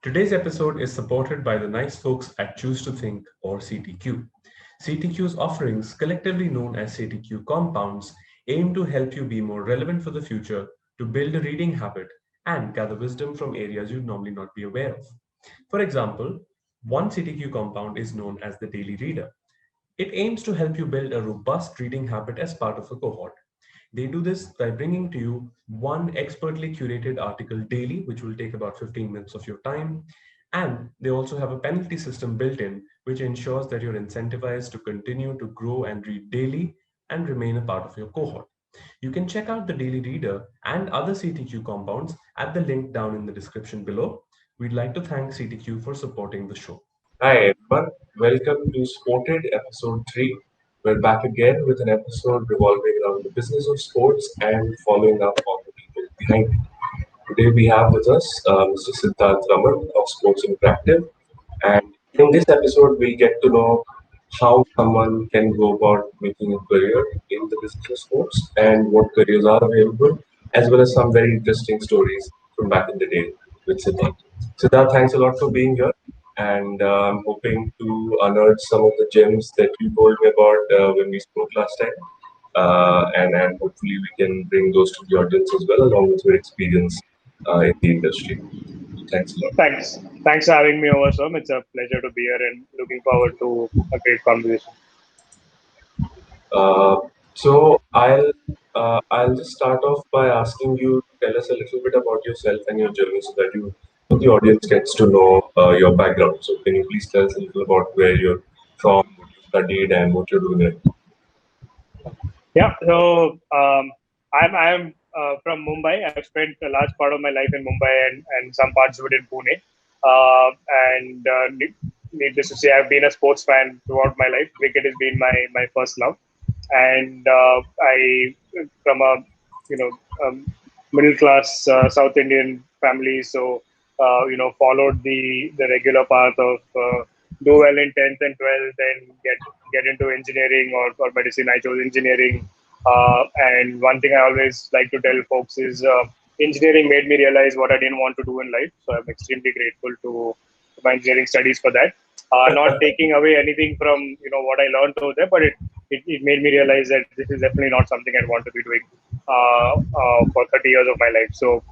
Today's episode is supported by the nice folks at Choose to Think or CTQ. CTQ's offerings, collectively known as CTQ Compounds, aim to help you be more relevant for the future, to build a reading habit, and gather wisdom from areas you'd normally not be aware of. For example, one CTQ compound is known as the Daily Reader. It aims to help you build a robust reading habit as part of a cohort. They do this by bringing to you one expertly curated article daily, which will take about 15 minutes of your time. And they also have a penalty system built in, which ensures that you're incentivized to continue to grow and read daily and remain a part of your cohort. You can check out the Daily Reader and other CTQ compounds at the link down in the description below. We'd like to thank CTQ for supporting the show. Hi everyone, welcome to Sported episode 3. We're back again with an episode revolving around the business of sports and following up on the people behind it. Today we have with us Mr. Siddharth Raman of Sports Interactive, and in this episode we'll get to know how someone can go about making a career in the business of sports and what careers are available, as well as some very interesting stories from back in the day with Siddharth. Siddharth, thanks a lot for being here, and I'm hoping to unearth some of the gems that you told me about when we spoke last time. And hopefully we can bring those to the audience as well, along with your experience in the industry. Thanks a lot. Thanks. Thanks for having me over, Sam. It's a pleasure to be here and looking forward to a great conversation. Uh, so I'll just start off by asking you to tell us a little bit about yourself and your journey, so that the audience gets to know your background. So can you please tell us a little about where you're from, what you studied, and what you're doing right now? Yeah. So I'm from Mumbai. I've spent a large part of my life in Mumbai and some parts of it in Pune. Needless to say, I've been a sports fan throughout my life. Cricket has been my first love, and I from a you know middle class South Indian family, so followed the regular path of do well in 10th and 12th and get into engineering or medicine. I chose engineering, and one thing I always like to tell folks is engineering made me realize what I didn't want to do in life. So I'm extremely grateful to my engineering studies for that. Not taking away anything from what I learned over there, but it made me realize that this is definitely not something I want to be doing for 30 years of my life. So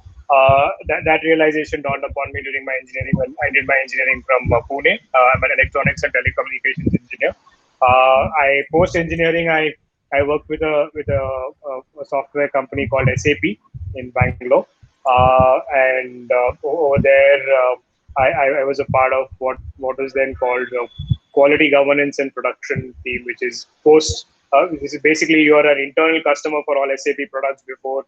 that realization dawned upon me during my engineering. When I did my engineering from Pune, I'm an electronics and telecommunications engineer. I post engineering. I worked with a software company called SAP in Bangalore, and over there I was a part of what was then called quality governance and production team, which is post. This is basically you are an internal customer for all SAP products before.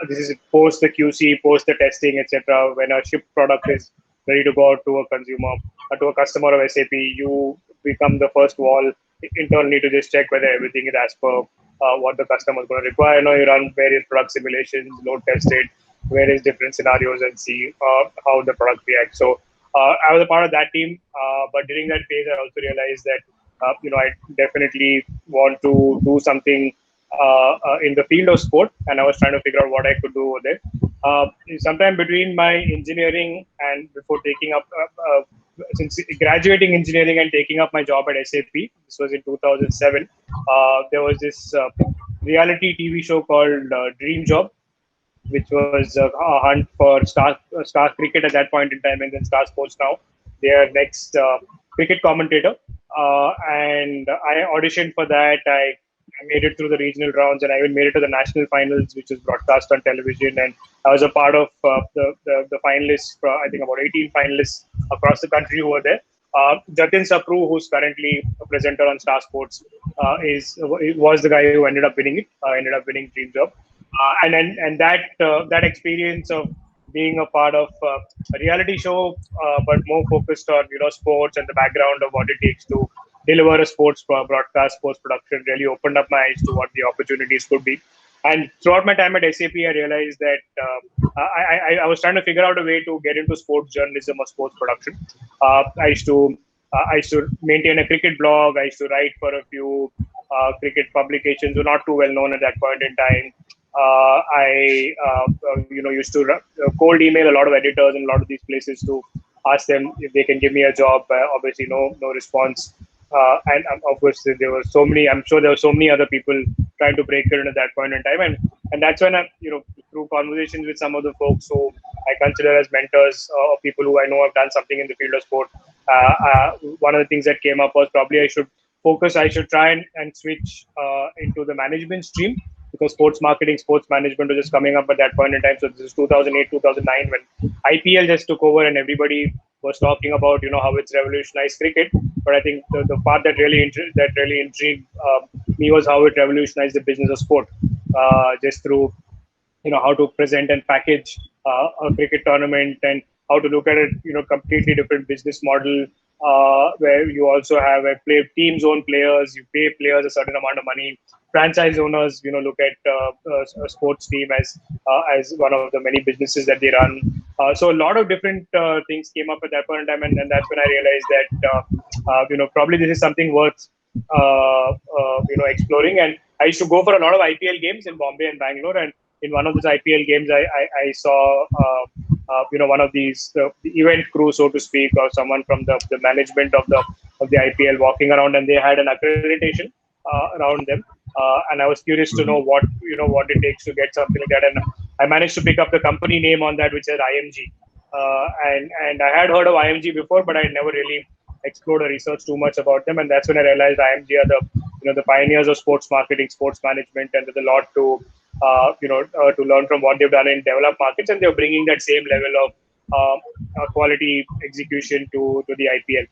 This is post the QC, post the testing, etc. When a shipped product is ready to go out to a consumer, to a customer of SAP, you become the first wall internally to just check whether everything is as per what the customer is going to require. You run various product simulations, load test it, various different scenarios, and see how the product reacts. So I was a part of that team, but during that phase, I also realized that I definitely want to do something in the field of sport, and I was trying to figure out what I could do over there. Sometime between my engineering and before taking up, since graduating engineering and taking up my job at SAP, this was in 2007. There was this reality TV show called Dream Job, which was a hunt for Star Cricket at that point in time, and then Star Sports now. Their next cricket commentator, and I auditioned for that. I made it through the regional rounds, and I even made it to the national finals, which was broadcast on television. And I was a part of the finalists. I think about 18 finalists across the country who were there. Jatin Sapru, who's currently a presenter on Star Sports, was the guy who ended up winning it. Ended up winning Dream Job, and that experience of being a part of a reality show, but more focused on sports and the background of what it takes to deliver a sports broadcast, sports production, really opened up my eyes to what the opportunities could be. And throughout my time at SAP, I realized that I was trying to figure out a way to get into sports journalism or sports production. I used to maintain a cricket blog. I used to write for a few cricket publications, who were not too well known at that point in time. I used to cold email a lot of editors in a lot of these places to asked them if they can give me a job. Obviously, no response. And of course, there were so many. I'm sure there were so many other people trying to break it at that point in time, and that's when I, through conversations with some of the folks who I consider as mentors or people who I know have done something in the field of sport. One of the things that came up was probably I should try and switch into the management stream, because sports marketing, sports management was just coming up at that point in time. So this is 2008, 2009 when IPL just took over and everybody was talking about how it's revolutionized cricket. But I think the part that really intrigued me was how it revolutionized the business of sport, just through how to present and package a cricket tournament, and how to look at it completely different business model, where you also have a teams own players, you pay players a certain amount of money, franchise owners look at a sports team as one of the many businesses that they run. So a lot of different things came up at that point in time, and that's when I realized that probably this is something worth exploring. And I used to go for a lot of IPL games in Bombay and Bangalore, and in one of those IPL games, I saw one of these the event crew, so to speak, or someone from the management of the IPL walking around, and they had an accreditation around them, and I was curious to know what it takes to get something like that, and I managed to pick up the company name on that, which is IMG, and I had heard of IMG before, but I had never really explored or researched too much about them, and that's when I realized IMG are the pioneers of sports marketing, sports management, and there's a lot to learn from what they've done in developed markets, and they're bringing that same level of quality execution to the IPL.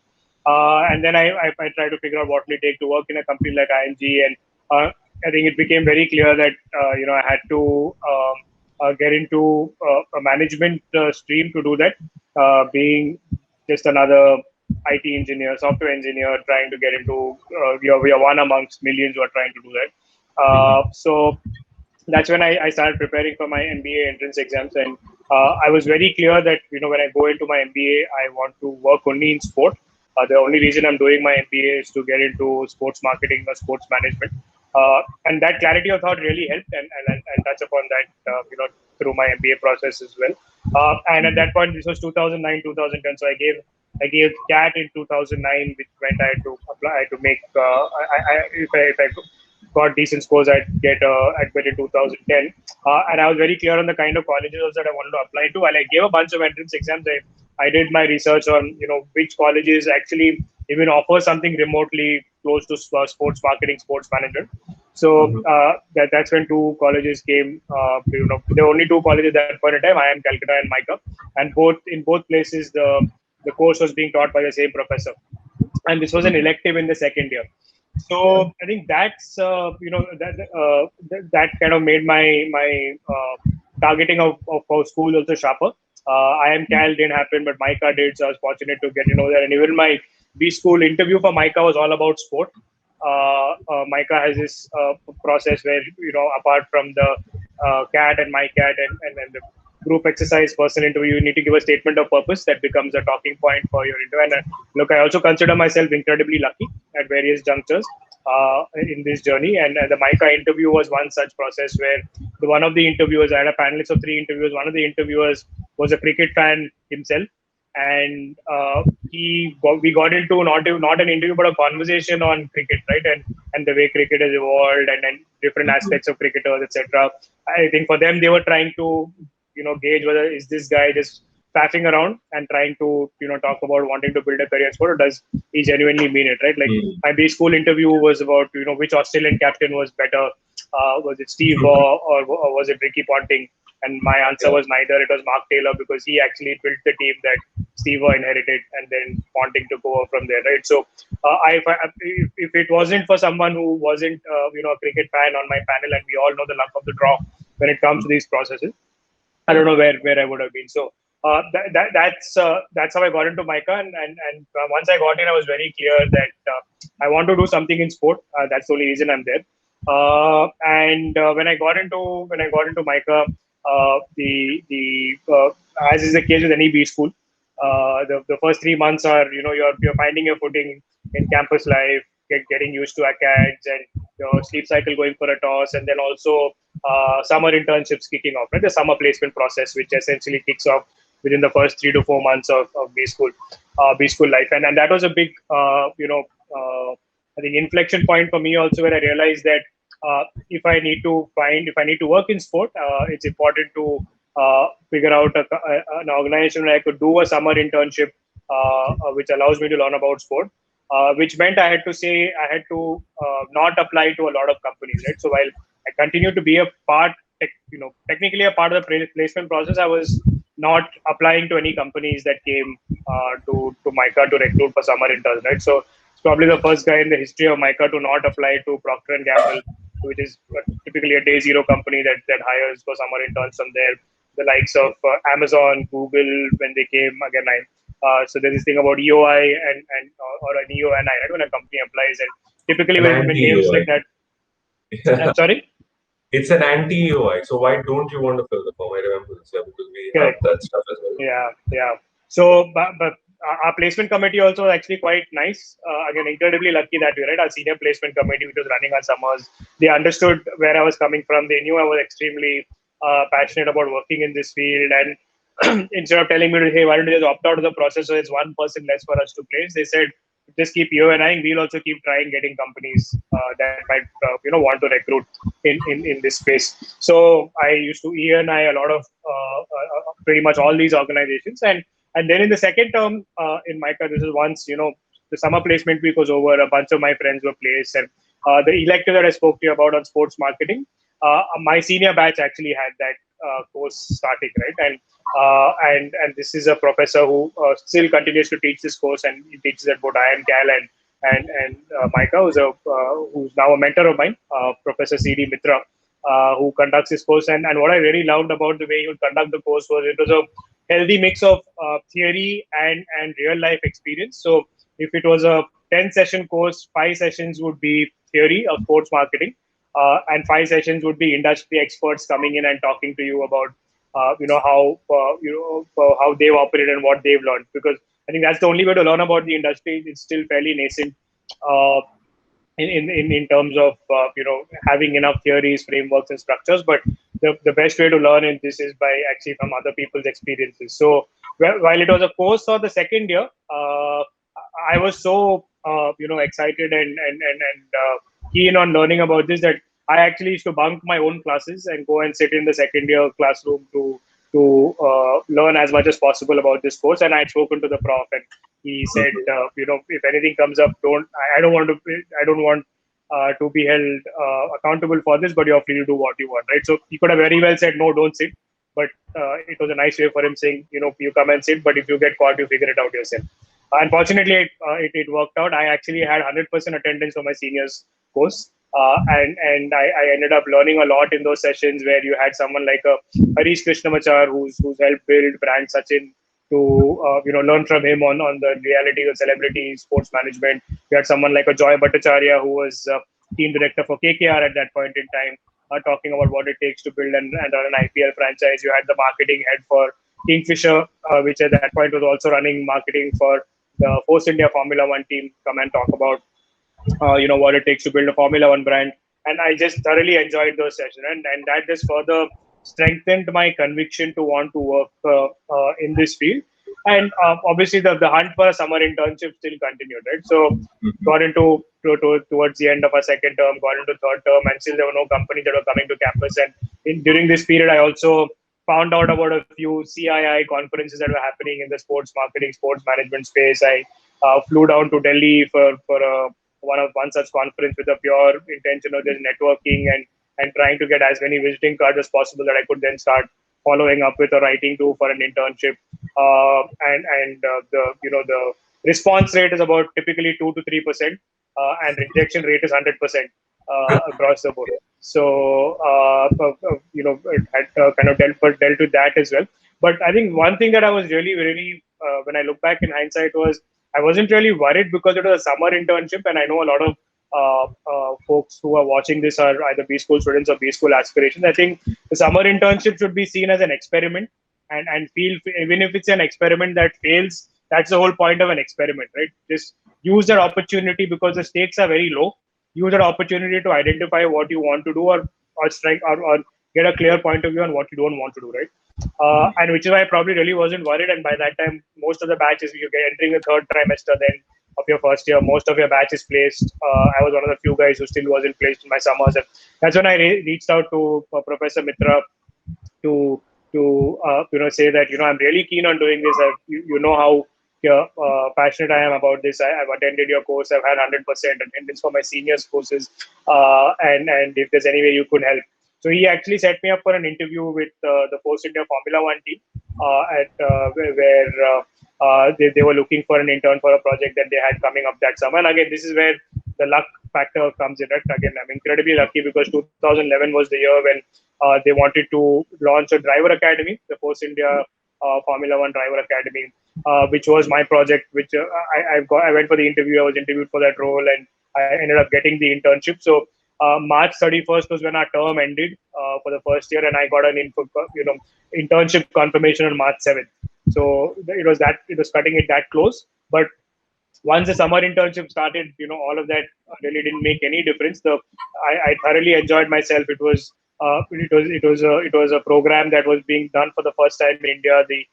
And then I tried to figure out what will it take to work in a company like IMG, and I think it became very clear that I had to get into a management stream to do that, being just another IT engineer, software engineer, trying to get into. We are one amongst millions who are trying to do that. So that's when I started preparing for my MBA entrance exams, and I was very clear that when I go into my MBA, I want to work only in sport. The only reason I'm doing my MBA is to get into sports marketing or sports management, and that clarity of thought really helped, and I'll touch upon that through my MBA process as well. And at that point, this was 2009, 2010, so I gave CAT in 2009, which meant I had to apply, I had to make if I got decent scores, I'd get admitted in 2010. And I was very clear on the kind of colleges that I wanted to apply to. And I gave a bunch of entrance exams. I did my research on which colleges actually even offer something remotely close to sports marketing, sports management. So that's when two colleges came. There were only two colleges at that point in time: IIM Calcutta and MICA, and in both places the course was being taught by the same professor, and this was an elective in the second year. So I think that's that kind of made my targeting of school also sharper. IIM Cal didn't happen, but MICA did, so I was fortunate to get there. And even my B school interview for MICA was all about sport. MICA has this process where apart from the CAT and MyCat and the group exercise person interview, you need to give a statement of purpose that becomes a talking point for your interview. And look, I also consider myself incredibly lucky at various junctures in this journey. And the MICA interview was one such process where one of the interviewers, I had a panelist of 3 interviewers. One of the interviewers was a cricket fan himself, and we got into not an interview but a conversation on cricket, right, and the way cricket has evolved, and different aspects of cricketers, etc. I think for them, they were trying to gauge whether is this guy just faffing around and trying to talk about wanting to build a career in sport, or does he genuinely mean it, right? Like my B school interview was about which Australian captain was better, was it Steve Waugh or was it Ricky Ponting? And my answer was neither. It was Mark Taylor, because he actually built the team that Steve Waugh inherited, and then Ponting took over from there, right? So if it wasn't for someone who wasn't a cricket fan on my panel, and we all know the luck of the draw when it comes to these processes, I don't know where I would have been. So that's how I got into MICA, and once I got in, I was very clear that I want to do something in sport. That's the only reason I'm there. And when I got into MICA, as is the case with any B school, the first 3 months are you're finding your footing in campus life, getting used to acads and your sleep cycle going for a toss, and then also summer internships kicking off, right? The summer placement process, which essentially kicks off within the first 3 to 4 months of B school life, and that was a big I think inflection point for me also, where I realized that if I need to work in sport, it's important to figure out an organization where I could do a summer internship, which allows me to learn about sport. Which meant I had to not apply to a lot of companies, right? So while I continued to be a part, technically a part of the placement process, I was not applying to any companies that came to MICA to recruit for summer interns, right? So it's probably the first guy in the history of MICA to not apply to Procter and Gamble, which is typically a day zero company that hires for summer interns from there. The likes of Amazon, Google, when they came again. So there's this thing about EOI and or an EONI, right? When a company applies, and typically An when names anti-EOI. like that, Yeah. I'm sorry. It's an anti-EOI. So why don't you want to fill the form? I remember this, yeah, because we have Correct. that stuff as well. Yeah. So, but our placement committee also was actually quite nice. Again, incredibly lucky that way, right? Our senior placement committee, which was running our summers, they understood where I was coming from. They knew I was extremely passionate about working in this field. And instead of telling me, hey, why don't you just opt out of the process so it's one person less for us to place, they said, just keep you and I. We'll also keep trying getting companies that might want to recruit in this space. So I used to E and I a lot of pretty much all these organizations, and then in the second term in MICA, this is once the summer placement week was over, a bunch of my friends were placed, and the elective that I spoke to you about on sports marketing, my senior batch actually had that course starting, right? And this is a professor who still continues to teach this course, and he teaches at both IIM Cal and MICA, who's now a mentor of mine, Professor CD Mitra, who conducts this course. And what I really loved about the way he would conduct the course was it was a healthy mix of theory and real life experience. So if it was a 10-session course, 5 sessions would be theory of sports marketing, and 5 sessions would be industry experts coming in and talking to you about how they've operated and what they've learned. Because I think that's the only way to learn about the industry. It's still fairly nascent. Uh, in terms of having enough theories, frameworks, and structures. But the best way to learn in this is by actually from other people's experiences. So while it was a course for the second year, I was so excited and keen on learning about this that I actually used to bunk my own classes and go and sit in the second year classroom to learn as much as possible about this course. And I had spoken to the prof, and he said, if anything comes up, I don't want to be held accountable for this, but you're free to do what you want, right? So he could have very well said, no, don't sit. But it was a nice way for him saying, you come and sit, but if you get caught, you figure it out yourself. Unfortunately, it worked out. I actually had 100% attendance for my seniors course. And I ended up learning a lot in those sessions where you had someone like a Harish Krishnamachar who's helped build brand Sachin, to learn from him on the reality of celebrity sports management. You had someone like a Joy Bhattacharya who was team director for KKR at that point in time, talking about what it takes to build and run an IPL franchise. You had the marketing head for Kingfisher, which at that point was also running marketing for the Force India Formula One team, come and talk about what it takes to build a Formula One brand. And I just thoroughly enjoyed those sessions, and that just further strengthened my conviction to want to work in this field. And obviously, the hunt for a summer internship still continued, right? So got into towards the end of our second term, got into third term, and still there were no companies that were coming to campus. And during this period, I also found out about a few CII conferences that were happening in the sports marketing, sports management space. I flew down to Delhi for one such conference with a pure intention of just networking and trying to get as many visiting cards as possible that I could then start following up with a writing to for an internship. The response rate is about typically 2 to 3%, and rejection rate is 100% across the board. So it had kind of dealt with that as well. But I think one thing that I was really when I look back in hindsight was I wasn't really worried because it was a summer internship, and I know a lot of folks who are watching this are either B school students or B school aspirations. I think the summer internship should be seen as an experiment, and feel even if it's an experiment that fails, that's the whole point of an experiment, right? Just use that opportunity because the stakes are very low. Use that opportunity to identify what you want to do, or strike or get a clear point of view on what you don't want to do, right? and which is why I probably really wasn't worried. And by that time, most of the batches, you get entering the third trimester then of your first year, most of your batch is placed. I was one of the few guys who still wasn't placed in my summers, and that's when I reached out to Professor Mitra to say that I'm really keen on doing this. You know how passionate I am about this. I've attended your course. I've had 100% attendance for my seniors courses, and if there's any way you could help. So he actually set me up for an interview with the Force India Formula One team at where they were looking for an intern for a project that they had coming up that summer. And again, this is where the luck factor comes in. Right? Again, I'm incredibly lucky because 2011 was the year when they wanted to launch a driver academy, the Force India Formula One Driver Academy, which was my project. Which I went for the interview. I was interviewed for that role, and I ended up getting the internship. So March 31st was when our term ended for the first year, and I got an internship confirmation on March 7th. So it was cutting it that close, but once the summer internship started, all of that really didn't make any difference. I thoroughly enjoyed myself. It was a program that was being done for the first time in India. The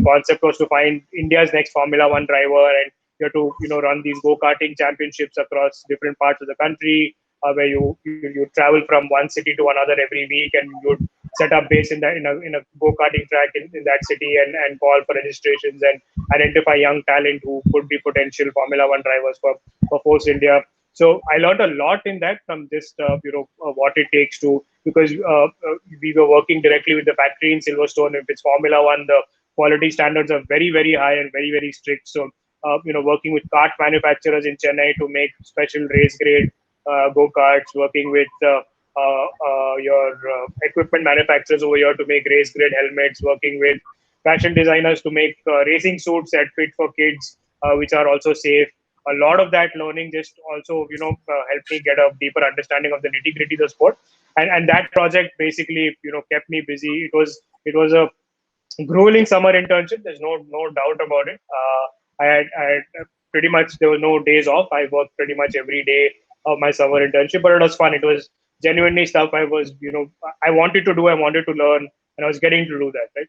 concept was to find India's next Formula One driver, and you have to run these go-karting championships across different parts of the country, where you travel from one city to another every week, and you would set up base in a go-karting track in that city, and call for registrations and identify young talent who could be potential Formula One drivers for Force India. So I learned a lot in that from just what it takes to, because we were working directly with the factory in Silverstone. If it's Formula One, the quality standards are very, very high and very, very strict. So working with kart manufacturers in Chennai to make special race grade go karts, working with your equipment manufacturers over here to make race grade helmets, working with fashion designers to make racing suits that fit for kids, which are also safe. A lot of that learning just also helped me get a deeper understanding of the nitty gritty of the sport, and that project basically kept me busy. It was a grueling summer internship. There's no doubt about it. I had pretty much, there were no days off. I worked pretty much every day of my summer internship, but it was fun. It was genuinely stuff I wanted to do. I wanted to learn, and I was getting to do that. Right.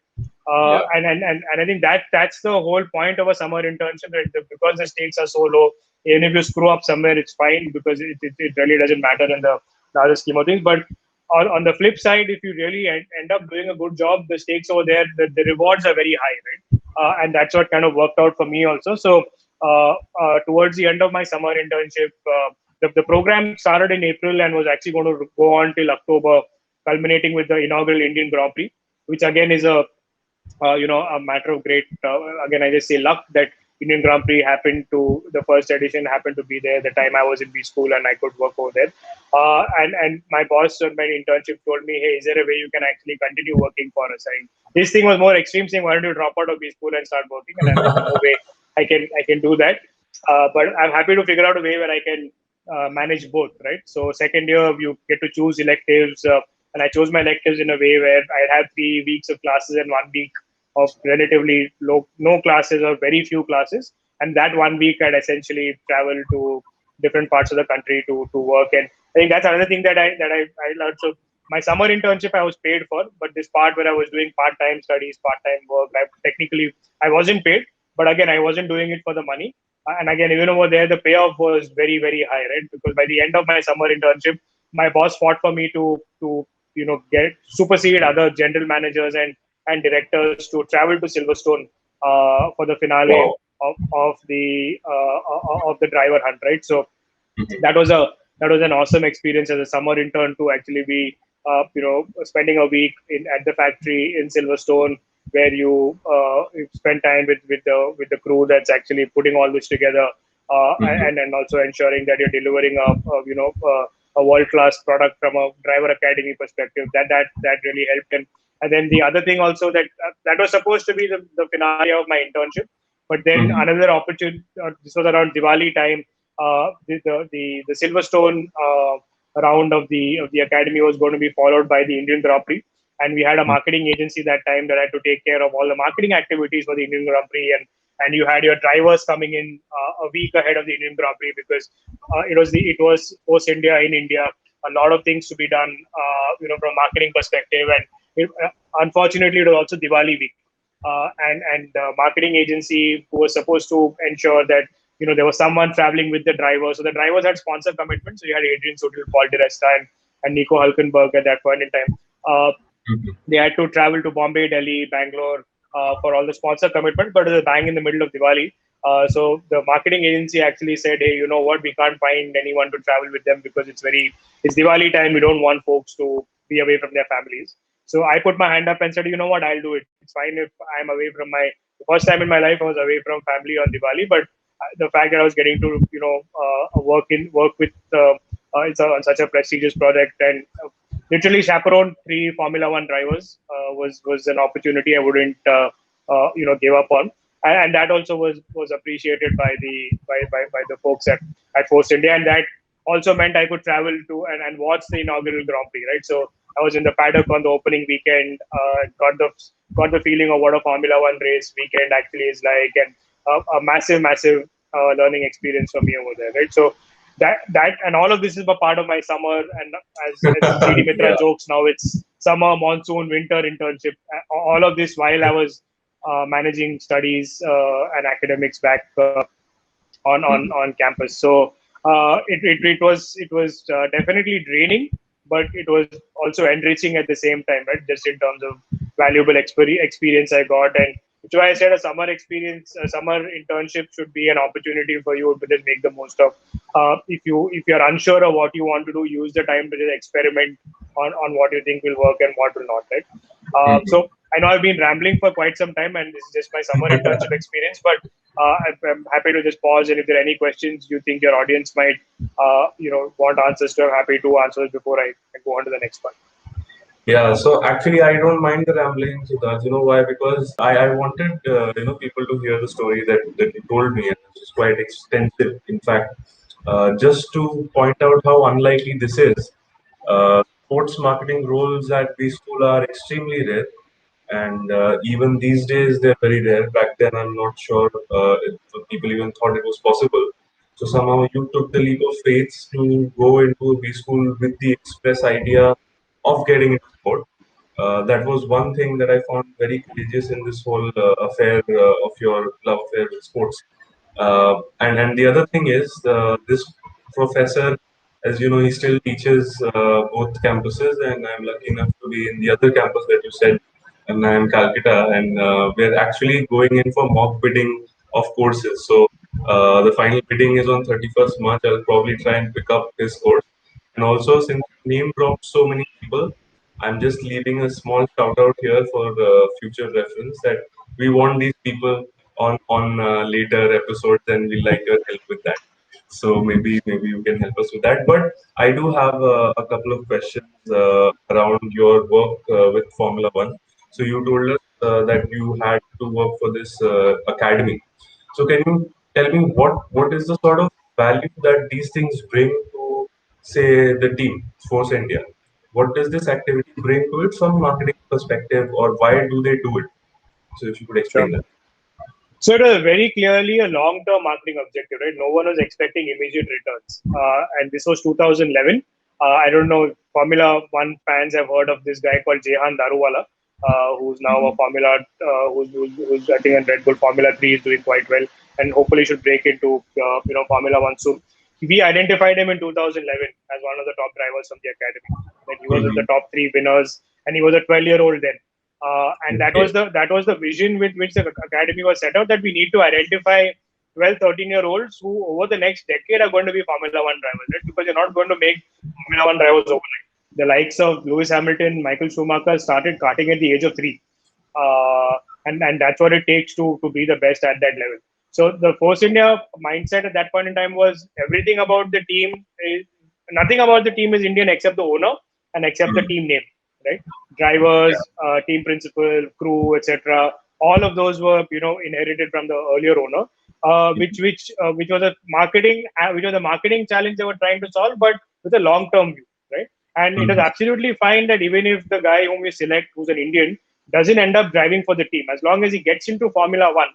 And I think that's the whole point of a summer internship. Right? Because the stakes are so low, even if you screw up somewhere, it's fine because it really doesn't matter in the larger scheme of things. But on the flip side, if you really end up doing a good job, the stakes over there, the rewards are very high, right? And that's what kind of worked out for me also. So towards the end of my summer internship, the program started in April and was actually going to go on till October, culminating with the inaugural Indian Grand Prix, which again is a matter of great, again, I just say luck that Indian Grand Prix the first edition happened to be there the time I was in B school and I could work over there. And my boss on my internship told me, hey, is there a way you can actually continue working for us? This thing was more extreme, saying, why don't you drop out of B school and start working? And I'm like, no way, I can do that. But I'm happy to figure out a way where I can manage both, right? So second year, you get to choose electives. And I chose my electives in a way where I had 3 weeks of classes and 1 week of relatively no classes or very few classes. And that 1 week I'd essentially travel to different parts of the country to work. And I think that's another thing that I learned. So my summer internship I was paid for, but this part where I was doing part-time studies, part-time work, I wasn't paid, but again, I wasn't doing it for the money. And again, even over there, the payoff was very, very high, right? Because by the end of my summer internship, my boss fought for me to get supersede other general managers and directors to travel to Silverstone for the finale of the driver hunt, right? So that was an awesome experience as a summer intern to actually be spending a week at the factory in Silverstone, where you spend time with the crew that's actually putting all this together, and also ensuring that you're delivering a world-class product from a driver academy perspective. That really helped him. And then the other thing also that was supposed to be the finale of my internship, but then another opportunity. This was around Diwali time. The Silverstone round of the academy was going to be followed by the Indian Grand Prix, and we had a marketing agency that time that had to take care of all the marketing activities for the Indian Grand Prix, and you had your drivers coming in a week ahead of the Indian Grand Prix because it was Force India in India. A lot of things to be done, from a marketing perspective, and Unfortunately, it was also Diwali week, and the marketing agency who was supposed to ensure that there was someone traveling with the driver. So the drivers had sponsor commitments. So you had Adrian Sutil, Paul Di Resta, and Nico Hulkenberg at that point in time. They had to travel to Bombay, Delhi, Bangalore for all the sponsor commitment, but it was bang in the middle of Diwali. So the marketing agency actually said, "Hey, you know what? We can't find anyone to travel with them because it's Diwali time. We don't want folks to be away from their families." So I put my hand up and said, "You know what? I'll do it. It's fine if I'm away from the first time in my life I was away from family on Diwali, but the fact that I was getting to work with on such a prestigious project and literally chaperone three Formula One drivers was an opportunity I wouldn't give up on, and that also was appreciated by the folks at Force India, and that also meant I could travel to and watch the inaugural Grand Prix, right? So I was in the paddock on the opening weekend, got the feeling of what a Formula One race weekend actually is like, and a massive learning experience for me over there, right? So that and all of this is a part of my summer, and as CD Mitra Yeah. jokes now, it's summer, monsoon, winter internship. All of this while I was managing studies and academics back on campus. So it was definitely draining, but it was also enriching at the same time, right? Just in terms of valuable experience I got, and which is why I said a summer internship should be an opportunity for you to then make the most of. If you're unsure of what you want to do, use the time to just experiment on what you think will work and what will not, right? So I know I've been rambling for quite some time, and this is just my summer internship experience. But I'm happy to just pause, and if there are any questions you think your audience might, want answers to, I'm happy to answer it before I go on to the next one. Yeah, so actually, I don't mind the rambling, Siddharth. You know why? Because I wanted people to hear the story that you told me, and it's quite extensive. In fact, just to point out how unlikely this is, sports marketing roles at B school are extremely rare, and even these days they're very rare. Back then, I'm not sure if people even thought it was possible. So somehow you took the leap of faith to go into a B school with the express idea of getting into sport. That was one thing that I found very courageous in this whole affair of your love affair with sports. And the other thing is, this professor, as you know, he still teaches both campuses, and I'm lucky enough to be in the other campus that you said, and I'm Calcutta, and we're actually going in for mock bidding of courses. So the final bidding is on 31st March. I'll probably try and pick up his course. And also, since you name dropped so many people, I'm just leaving a small shout out here for future reference that we want these people on later episodes, and we like your help with that. So maybe you can help us with that. But I do have a couple of questions around your work with Formula One. So you told us that you had to work for this academy. So can you tell me what is the sort of value that these things bring to, say, the team, Force India? What does this activity bring to it from marketing perspective, or why do they do it? So if you could Sure. explain that. So it was very clearly a long-term marketing objective, right? No one was expecting immediate returns, and this was 2011. I don't know if Formula One fans have heard of this guy called Jehan Daruwala, who's now a Formula, who's I think in Red Bull Formula 3 is doing quite well, and hopefully should break into Formula One soon. We identified him in 2011 as one of the top drivers from the academy. Like he was in the Mm-hmm. top three winners, and he was a 12-year-old then. And that Okay. was the vision with which the academy was set out, that we need to identify 12, 13-year-olds who over the next decade are going to be Formula One drivers, right? Because you're not going to make Formula One drivers overnight. The likes of Lewis Hamilton, Michael Schumacher started karting at the age of 3. And that's what it takes to be the best at that level. So the Force India mindset at that point in time was everything about the team is nothing about the team is Indian except the owner and except the Mhm. team name, right? Yeah. Drivers, team principal, crew, etc. All of those were inherited from the earlier owner, which was a marketing challenge they were trying to solve, but with a long term view, right? And it is Mhm. absolutely fine that even if the guy whom we select, who's an Indian, doesn't end up driving for the team, as long as he gets into Formula One.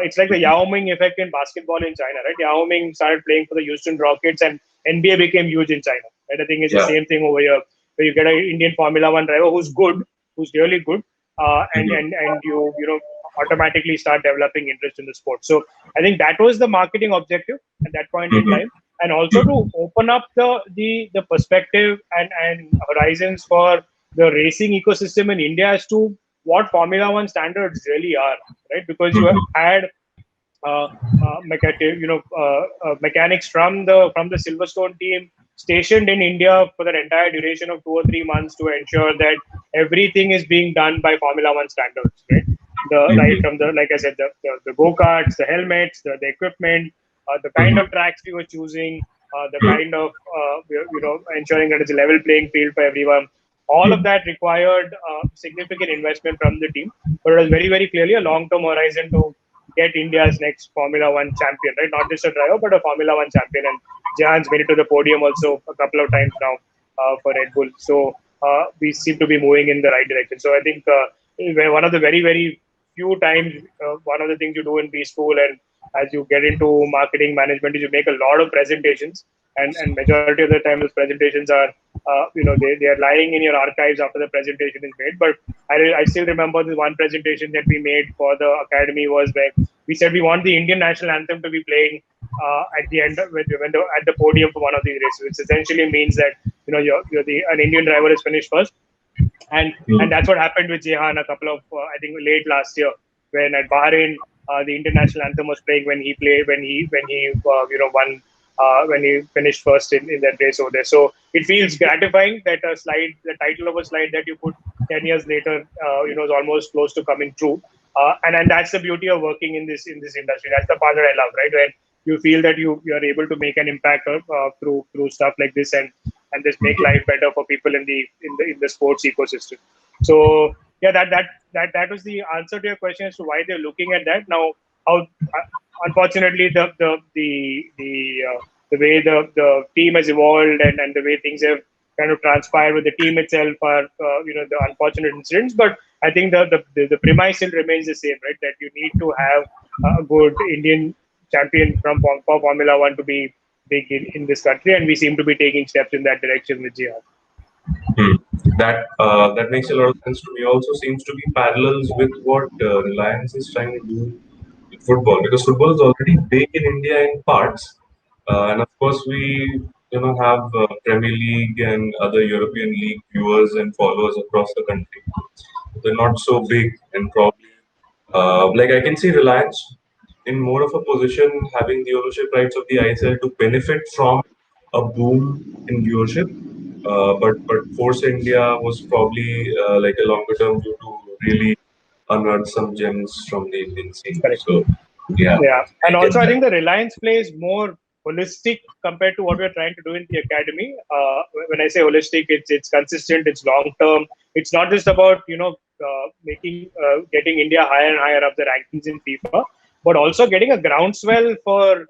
It's like the Yao Ming effect in basketball in China, right? Yao Ming started playing for the Houston Rockets, and NBA became huge in China. Right? I think it's the Yeah. same thing over here, where you get an Indian Formula One driver who's good, who's really good, and you automatically start developing interest in the sport. So I think that was the marketing objective at that point in time, and also to open up the perspective and horizons for the racing ecosystem in India as to what Formula One standards really are, right? Because you had mechanics from the Silverstone team stationed in India for the entire duration of 2 or 3 months to ensure that everything is being done by Formula One standards, right? Right from the, like I said, the go karts, the helmets, the equipment, the kind of tracks we were choosing, the kind of ensuring that it's a level playing field for everyone. All of that required significant investment from the team, but it was very, very clearly a long-term horizon to get India's next Formula One champion, right? Not just a driver, but a Formula One champion. And Jehan's made it to the podium also a couple of times now for Red Bull. So we seem to be moving in the right direction. So I think one of the very, very few times, one of the things you do in B school and as you get into marketing management is you make a lot of presentations, and majority of the time those presentations are they are lying in your archives after the presentation is made. But I still remember the one presentation that we made for the academy was where we said we want the Indian national anthem to be playing at the end at the podium for one of these races, which essentially means that an Indian driver is finished first, and that's what happened with Jehan a couple of I think late last year when at Bahrain the Indian national anthem was playing when he won when he finished first in that race over there. So it feels gratifying that the title of a slide that you put 10 years later, is almost close to coming true. And that's the beauty of working in this industry. That's the part that I love, right? When you feel that you are able to make an impact through stuff like this and just make life better for people in the sports ecosystem. So yeah, that was the answer to your question as to why they're looking at that now. How unfortunately the way the team has evolved and the way things have kind of transpired with the team itself are the unfortunate incidents. But I think the premise still remains the same, right? That you need to have a good Indian champion for Formula One to be big in this country, and we seem to be taking steps in that direction with Jihad. That makes a lot of sense to me. Also seems to be parallels with what Reliance is trying to do with football, because football is already big in India in parts, and of course we have Premier League and other European league viewers and followers across the country. They're not so big, and probably like I can see Reliance in more of a position having the ownership rights of the ISL to benefit from a boom in viewership. But Force India was probably like a longer term view to really unearth some gems from the Indian scene. Correct. So yeah, Yeah, I and get also I that. think the Reliance play is more holistic compared to what we're trying to do in the academy. When I say holistic, it's consistent, it's long term. It's not just about getting India higher and higher up the rankings in FIFA, but also getting a groundswell for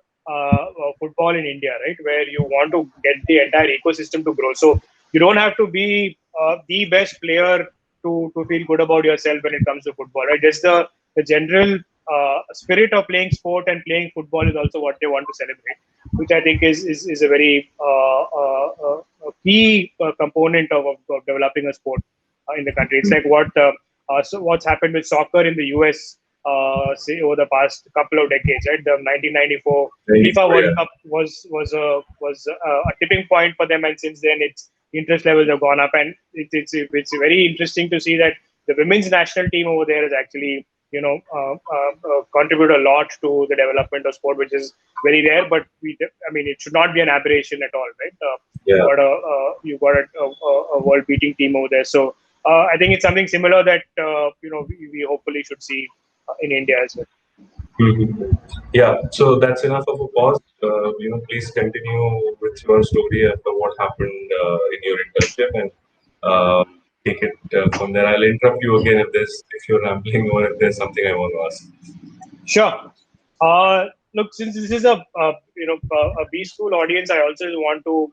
football in India, right? Where you want to get the entire ecosystem to grow. So you don't have to be the best player to feel good about yourself when it comes to football, right? Just the general spirit of playing sport and playing football is also what they want to celebrate, which I think is a very key component of developing a sport in the country. It's like what's happened with soccer in the US, say over the past couple of decades, right? The 1994 FIFA World Cup was a tipping point for them, and since then its interest levels have gone up, and it's very interesting to see that the women's national team over there is actually contribute a lot to the development of sport, which is very rare. But it should not be an aberration at all, right? Yeah. You got a world-beating team over there, so I think it's something similar that we hopefully should see in India as well. Yeah, so that's enough of a pause. Please continue with your story as to what happened in your internship, and take it from there. I'll interrupt you again if you're rambling or if there's something I want to ask. Sure. Look, since this is a B school audience, I also want to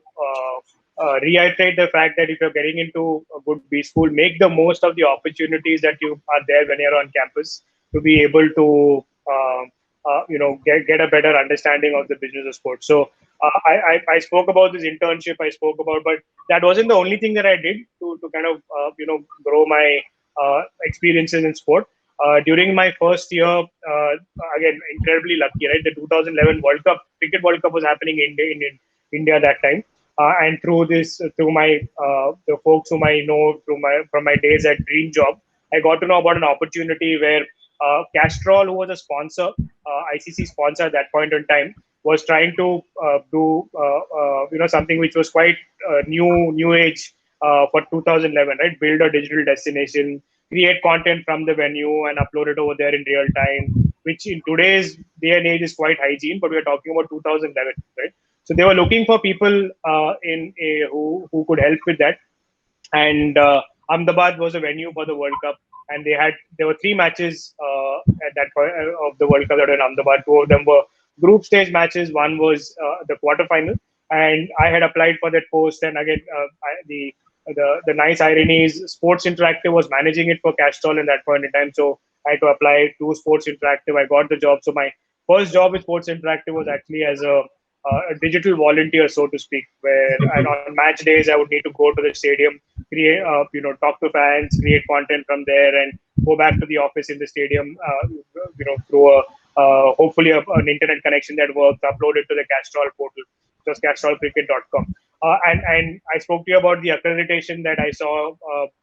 reiterate the fact that if you're getting into a good B school, make the most of the opportunities that you are there when you're on campus to be able to get a better understanding of the business of sports. So I spoke about this internship I spoke about, but that wasn't the only thing that I did to kind of grow my experiences in sport. During my first year, again, incredibly lucky, right? The 2011 World Cup, Cricket World Cup was happening in India that time. And through my the folks whom I know from my days at Dream Job, I got to know about an opportunity where Castrol, who was a sponsor, ICC sponsor at that point in time, was trying to do something which was quite new age for 2011, right? Build a digital destination, create content from the venue, and upload it over there in real time. Which in today's day and age is quite hygiene, but we are talking about 2011, right? So they were looking for people who could help with that, and Ahmedabad was a venue for the World Cup, and there were three matches at that point of the World Cup that were in Ahmedabad. Two of them were group stage matches. One was the quarterfinal, and I had applied for that post. And again, the nice irony is Sports Interactive was managing it for Castrol in that point in time, so I had to apply to Sports Interactive. I got the job. So my first job with Sports Interactive was actually as a digital volunteer, so to speak, where and on match days I would need to go to the stadium, create, talk to fans, create content from there, and go back to the office in the stadium, through hopefully an internet connection that works, upload it to the Castrol portal, just castrolcricket.com. And I spoke to you about the accreditation that I saw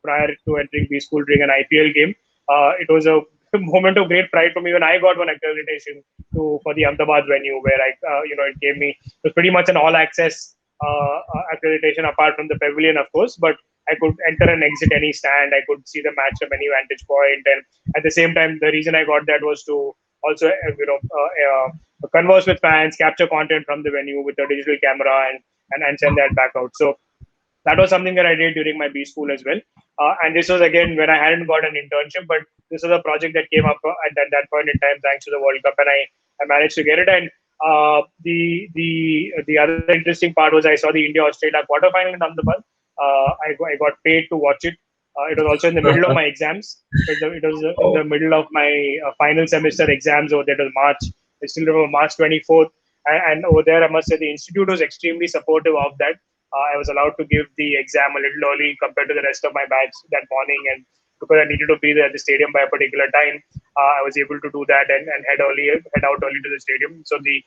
prior to entering B School during an IPL game. It was a moment of great pride for me when I got one accreditation for the Ahmedabad venue, where it gave me, it was pretty much an all access accreditation apart from the pavilion, of course, but I could enter and exit any stand. I could see the match from any vantage point, and at the same time, the reason I got that was to also converse with fans, capture content from the venue with a digital camera, and send that back out. So that was something that I did during my B school as well. And this was again when I hadn't got an internship, but this was a project that came up at that point in time thanks to the World Cup, and I managed to get it. And the other interesting part was I saw the India Australia quarterfinal in Ahmedabad. I got paid to watch it. It was also in the middle of my exams. It was in the middle of my final semester exams, or that was March. I still remember March 24th. And over there, I must say the institute was extremely supportive of that. I was allowed to give the exam a little early compared to the rest of my batch that morning, and because I needed to be there at the stadium by a particular time, I was able to do that and head out early to the stadium. So a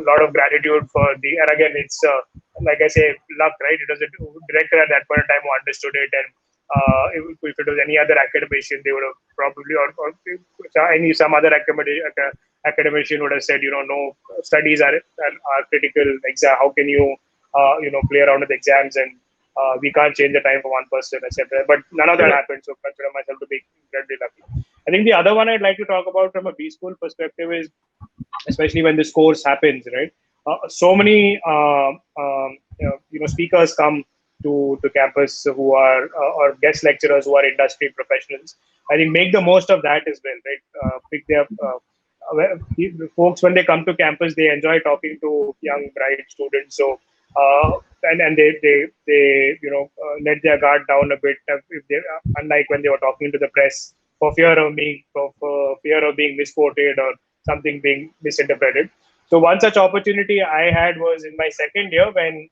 lot of gratitude for and again, it's like I say, luck, right? It was a director at that point in time who understood it, and if it was any other academician, they would have probably, or some other academician would have said, no, studies are critical. Exam, how can you play around with exams, and we can't change the time for one person, etc. But none of that happened, so I consider myself to be incredibly lucky. I think the other one I'd like to talk about from a B school perspective is, especially when this course happens, right? So many speakers come to campus who are or guest lecturers who are industry professionals. I think make the most of that as well, right? Pick their folks when they come to campus, they enjoy talking to young bright students. So and they let their guard down a bit, if they unlike when they were talking to the press for fear of being misquoted or something being misinterpreted. So one such opportunity I had was in my second year when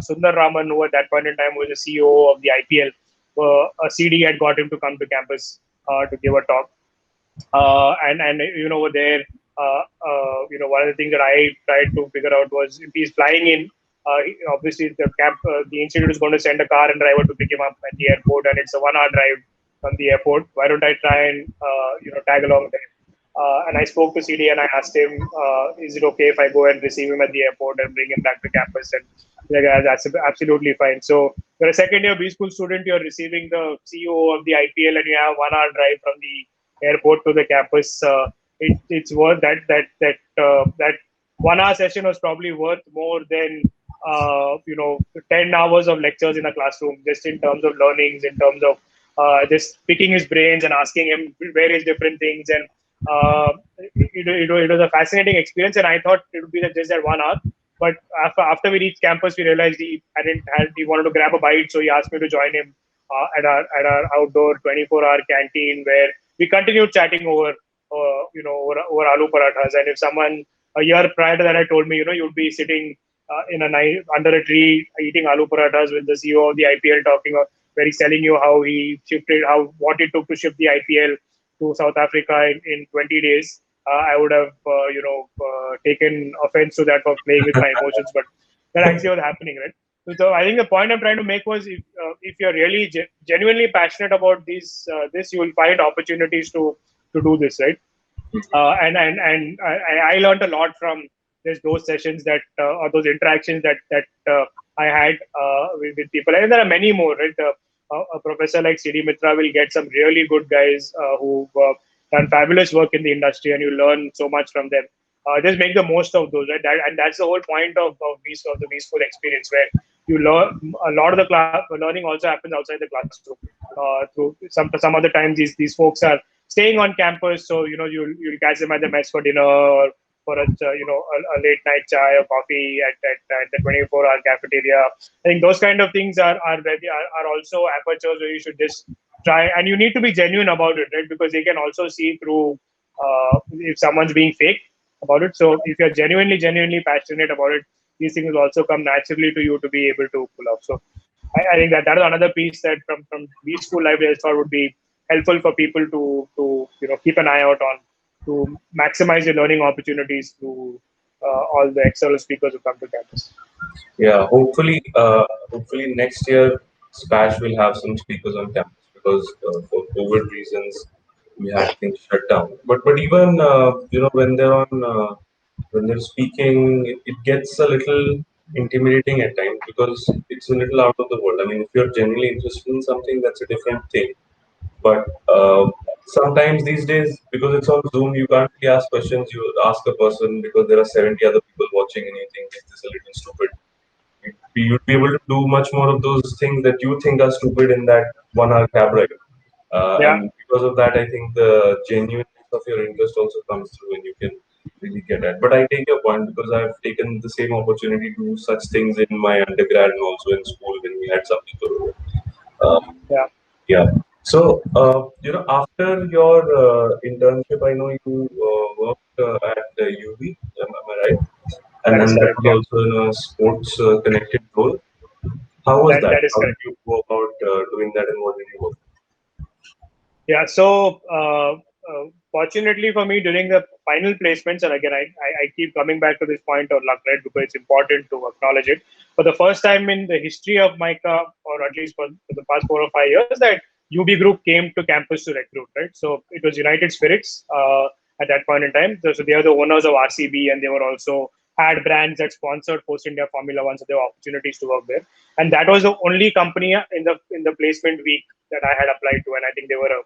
Siddharth Raman, who at that point in time was the CEO of the IPL, a CD had got him to come to campus to give a talk. And over there, one of the things that I tried to figure out was if he's flying in, obviously the institute is going to send a car and driver to pick him up at the airport, and it's a 1 hour drive from the airport. Why don't I try and tag along there? And I spoke to CD and I asked him, is it okay if I go and receive him at the airport and bring him back to campus? And that's absolutely fine. So you're a second year B school student, you're receiving the CEO of the IPL, and you have 1 hour drive from the airport to the campus. It's worth that 1 hour session was probably worth more than 10 hours of lectures in a classroom, just in terms of learnings, in terms of just picking his brains and asking him various different things. And it was a fascinating experience, and I thought it would be just that 1 hour. But after we reached campus, we realized he wanted to grab a bite, so he asked me to join him at our outdoor 24-hour canteen, where we continued chatting over aloo parathas. And if someone a year prior to that had told me, you'd be sitting in a night under a tree eating aloo parathas with the CEO of the IPL talking, where he's telling you how he shifted, how what it took to shift the IPL to South Africa in 20 days. I would have, taken offense to that for playing with my emotions, but that actually was happening, right? So I think the point I'm trying to make was if you're really genuinely passionate about this, you will find opportunities to do this, right? And I learned a lot from those sessions or those interactions that I had with people. And there are many more, right? A professor like CD Mitra will get some really good guys who've done fabulous work in the industry, and you learn so much from them. Just make the most of those, right? And that's the whole point of the B School experience, where you learn a lot of the learning also happens outside the classroom. Through some other times, these folks are staying on campus, so you'll catch them at the mess for dinner, or for a late night chai or coffee at the 24-hour cafeteria. I think those kind of things are also apertures where you should just try, and you need to be genuine about it, right? Because they can also see through if someone's being fake about it. So if you're genuinely passionate about it, these things will also come naturally to you to be able to pull off. So I think that is another piece that from B School Life I thought would be helpful for people to keep an eye out on, to maximize your learning opportunities through all the external speakers who come to campus. Yeah, hopefully next year Splash will have some speakers on campus because for COVID reasons we had things shut down. But even when they're on when they're speaking, it gets a little intimidating at times because it's a little out of the world. I mean, if you're genuinely interested in something, that's a different thing. But sometimes these days, because it's on Zoom, you can't really ask questions. You ask a person because there are 70 other people watching, and you think, is this a little stupid? You'd be able to do much more of those things that you think are stupid in that 1 hour cab ride. Yeah, And because of that, I think the genuineness of your interest also comes through and you can really get at. But I take your point because I've taken the same opportunity to do such things in my undergrad and also in school when we had some people. Um, yeah, yeah. So, after your internship, I know you worked at UV, am I right? And that is then that correct. was Yeah, also in a sports connected role. How was that? that is How did correct. you go about doing that and what did you work? Yeah, so fortunately for me, during the final placements, and again, I keep coming back to this point of luck, right? Because it's important to acknowledge it. For the first time in the history of MICA, or at least for the past 4 or 5 years, that UB Group came to campus to recruit, right? So it was United Spirits at that point in time. So they are the owners of RCB, and they were also had brands that sponsored Post India Formula One, so there were opportunities to work there. And that was the only company in the placement week that I had applied to, and I think they were a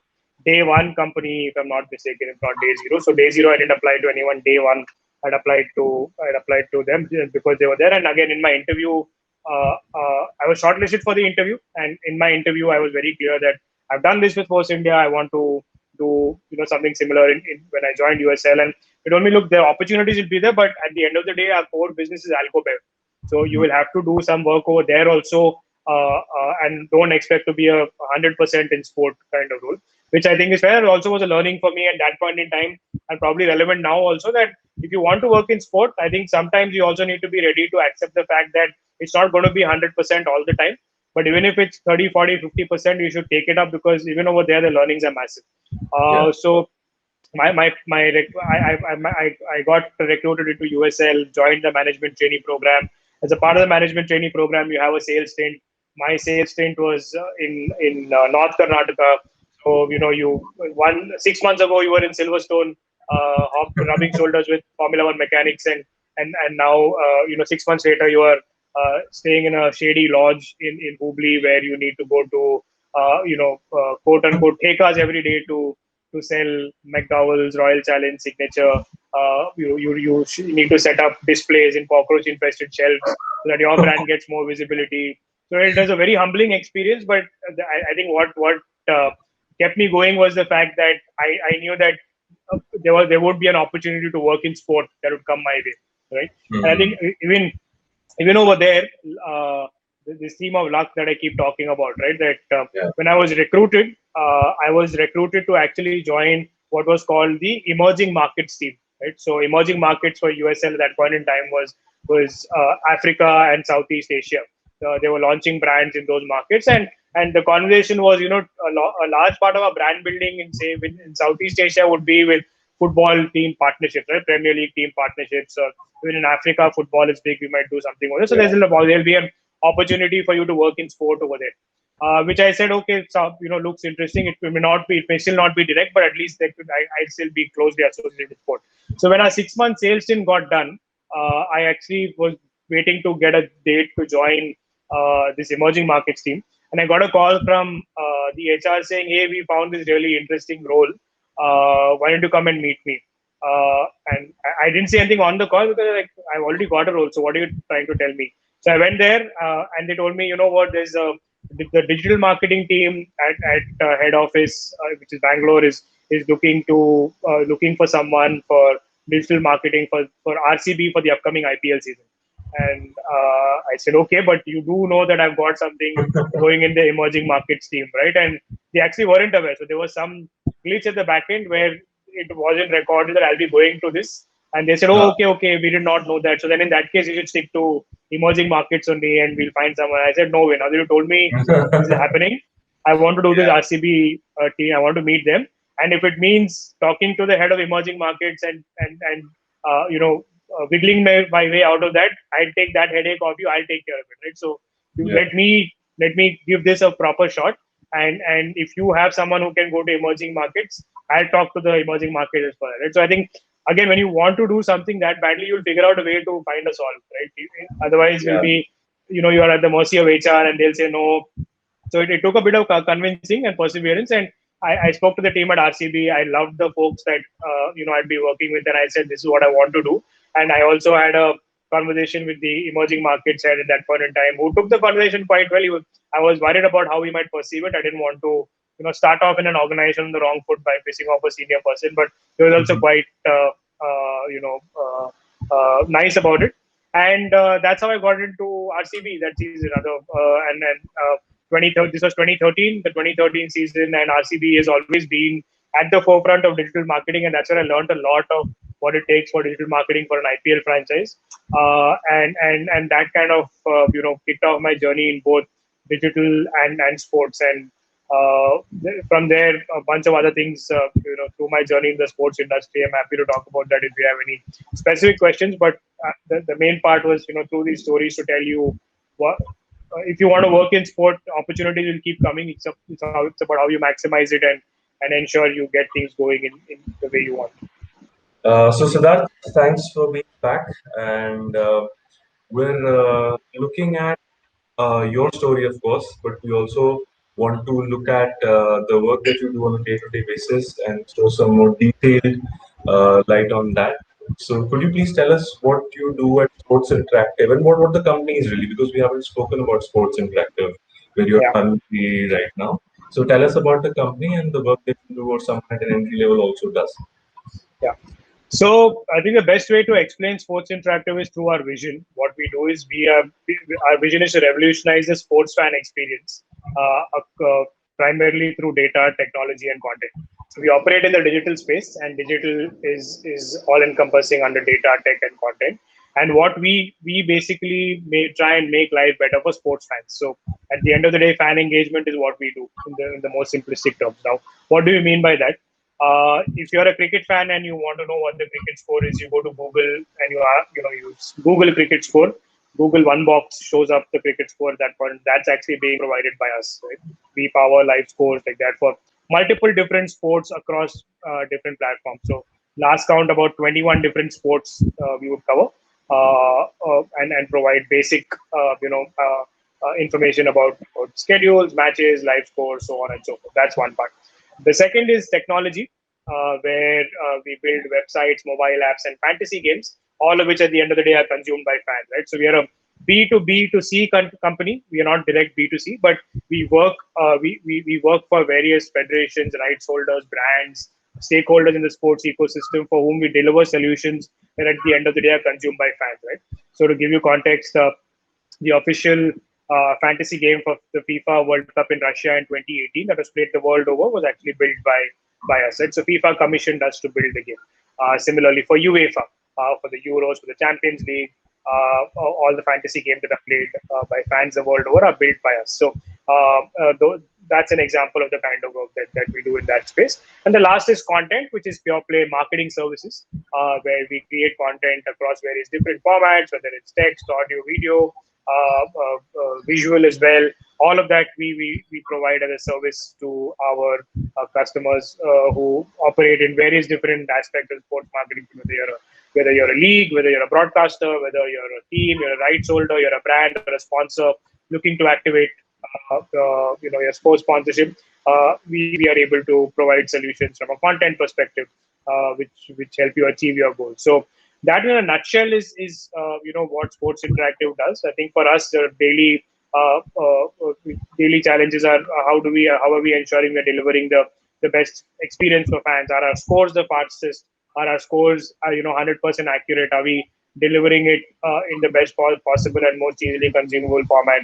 day one company, if I'm not mistaken, if not day zero. So day zero, I didn't apply to anyone. Day one, I'd applied to them because they were there. And again, in my interview, I was shortlisted for the interview, and in my interview, I was very clear that I've done this with Force India. I want to do something similar when I joined USL, and it only look the opportunities will be there, but at the end of the day, our core business is Alcobev. So you will have to do some work over there also, and don't expect to be a 100% in sport kind of role, which I think is fair. Also was a learning for me at that point in time, and probably relevant now also, that if you want to work in sport, I think sometimes you also need to be ready to accept the fact that it's not going to be 100% all the time. But even if it's 30, 40, 50%, you should take it up, because even over there, the learnings are massive. Yeah. So I got recruited into USL, joined the management trainee program. As a part of the management trainee program, you have a sales stint. My sales stint was in North Karnataka. So you 6 months ago you were in Silverstone, rubbing shoulders with Formula One mechanics, and now 6 months later you are staying in a shady lodge in Hubli, where you need to go to quote unquote thekas every day to sell McDowell's, Royal Challenge, Signature. You need to set up displays in cockroach infested shelves so that your brand gets more visibility. So it was a very humbling experience, but I think what kept me going was the fact that I knew that there would be an opportunity to work in sport that would come my way, right? And I Mm-hmm. think even over there, this theme of luck that I keep talking about, right? That Yeah. when I was recruited to actually join what was called the emerging markets team, right? So emerging markets for USL at that point in time was Africa and Southeast Asia. They were launching brands in those markets, and And the conversation was, a large part of our brand building in, say, in Southeast Asia would be with football team partnerships, right? Premier League team partnerships. Even in Africa, football is big. We might do something over there. So there'll be an opportunity for you to work in sport over there. Which I said, okay, so, looks interesting. It may still not be direct, but at least I'd still be closely associated with sport. So when our 6 month sales stint got done, I actually was waiting to get a date to join this emerging markets team. And I got a call from the HR saying, hey, we found this really interesting role. Why don't you come and meet me? And I didn't say anything on the call because I've already got a role. So what are you trying to tell me? So I went there and they told me, you know what, there's the digital marketing team at head office, which is Bangalore, is looking for someone for digital marketing for RCB for the upcoming IPL season. And I said, okay, but you do know that I've got something going in the emerging markets team, right? And they actually weren't aware. So there was some glitch at the back end where it wasn't recorded that I'll be going to this. And they said, oh, okay, we did not know that. So then in that case, you should stick to emerging markets only and we'll find someone. I said, no way. Now that you told me this is happening, I want to do this RCB team. I want to meet them. And if it means talking to the head of emerging markets and wiggling my way out of that, I'll take that headache off you. I'll take care of it, right? So let me give this a proper shot. And if you have someone who can go to emerging markets, I'll talk to the emerging markets as well, right? So I think again, when you want to do something that badly, you'll figure out a way to find a solve, right? Otherwise, you'll be, you are at the mercy of HR and they'll say no. So it took a bit of convincing and perseverance. And I spoke to the team at RCB. I loved the folks that I'd be working with, and I said this is what I want to do. And I also had a conversation with the emerging markets head at that point in time, who took the conversation quite well. I was worried about how we might perceive it. I didn't want to start off in an organization on the wrong foot by pissing off a senior person, but he was also quite nice about it. And that's how I got into RCB that season. And then 2013, this was 2013, the 2013 season, and RCB has always been at the forefront of digital marketing, and that's where I learned a lot of what it takes for digital marketing for an IPL franchise, and that kind of kicked off my journey in both digital and sports, and from there a bunch of other things through my journey in the sports industry. I'm happy to talk about that if you have any specific questions, but the main part was through these stories to tell you what. If you want to work in sport, opportunities will keep coming. It's about how you maximize it and ensure you get things going in the way you want. So Siddharth, thanks for being back, and we're looking at your story, of course, but we also want to look at the work that you do on a day-to-day basis and throw some more detailed light on that. So could you please tell us what you do at Sports Interactive and what the company is really, because we haven't spoken about Sports Interactive, where you're currently right now. So tell us about the company and the work that you do, or someone at an entry level also does. Yeah. So I think the best way to explain Sports Interactive is through our vision. What we do is our vision is to revolutionize the sports fan experience, primarily through data, technology, and content. So we operate in the digital space, and digital is all encompassing under data, tech, and content. And what we basically may try and make life better for sports fans. So at the end of the day, fan engagement is what we do in the most simplistic terms. Now, what do you mean by that? If you're a cricket fan and you want to know what the cricket score is, you go to Google and you Google cricket score. Google one box shows up the cricket score at that point. That's actually being provided by us. Right? We power live scores like that for multiple different sports across different platforms. So last count, about 21 different sports we would cover and provide basic information about schedules, matches, live scores, so on and so forth. That's one part. The second is technology, where we build websites, mobile apps, and fantasy games, all of which at the end of the day are consumed by fans, right? So we are a B2B2C company. We are not direct B2C, but we work we work for various federations, rights holders, brands, stakeholders in the sports ecosystem for whom we deliver solutions that at the end of the day are consumed by fans, right? So to give you context, the official fantasy game for the FIFA World Cup in Russia in 2018 that was played the world over was actually built by us. Right? So FIFA commissioned us to build the game. Similarly, for UEFA, for the Euros, for the Champions League, all the fantasy games that are played by fans the world over are built by us. So that's an example of the kind of work that we do in that space. And the last is content, which is pure play marketing services, where we create content across various different formats, whether it's text, audio, video, visual as well. All of that we provide as a service to our customers who operate in various different aspects of sports marketing, whether you're a league, whether you're a broadcaster, whether you're a team, you're a rights holder, you're a brand or a sponsor looking to activate your sports sponsorship. We are able to provide solutions from a content perspective, which help you achieve your goals. So that in a nutshell is what Sports Interactive does. I think for us the uh, uh, daily challenges are how are we ensuring we're delivering the best experience for fans? Are our scores the fastest? Are our scores 100% accurate? Are we delivering it in the best possible and most easily consumable format?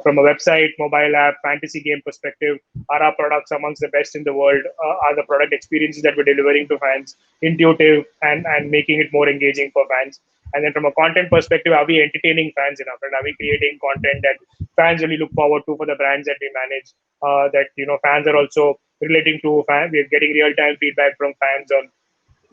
From a website, mobile app, fantasy game perspective, are our products amongst the best in the world? Are the product experiences that we're delivering to fans intuitive and making it more engaging for fans? And then from a content perspective, are we entertaining fans enough? And are we creating content that fans really look forward to for the brands that we manage? That fans are also relating to. We're getting real time feedback from fans on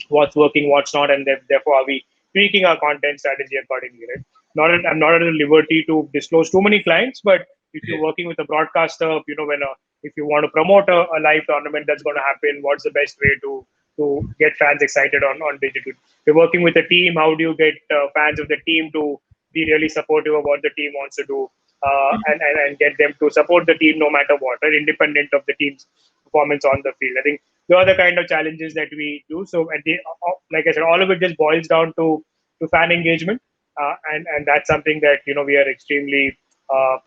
what's working, what's not, and therefore are we tweaking our content strategy accordingly, right? I'm not at the liberty to disclose too many clients, but if you're working with a broadcaster, if you want to promote a live tournament that's going to happen, what's the best way to get fans excited on digital? If you're working with a team, how do you get fans of the team to be really supportive of what the team wants to do, and get them to support the team no matter what, right? Independent of the team's performance on the field. I think those are the kind of challenges that we do. So, like I said, all of it just boils down to fan engagement, and that's something that we are extremely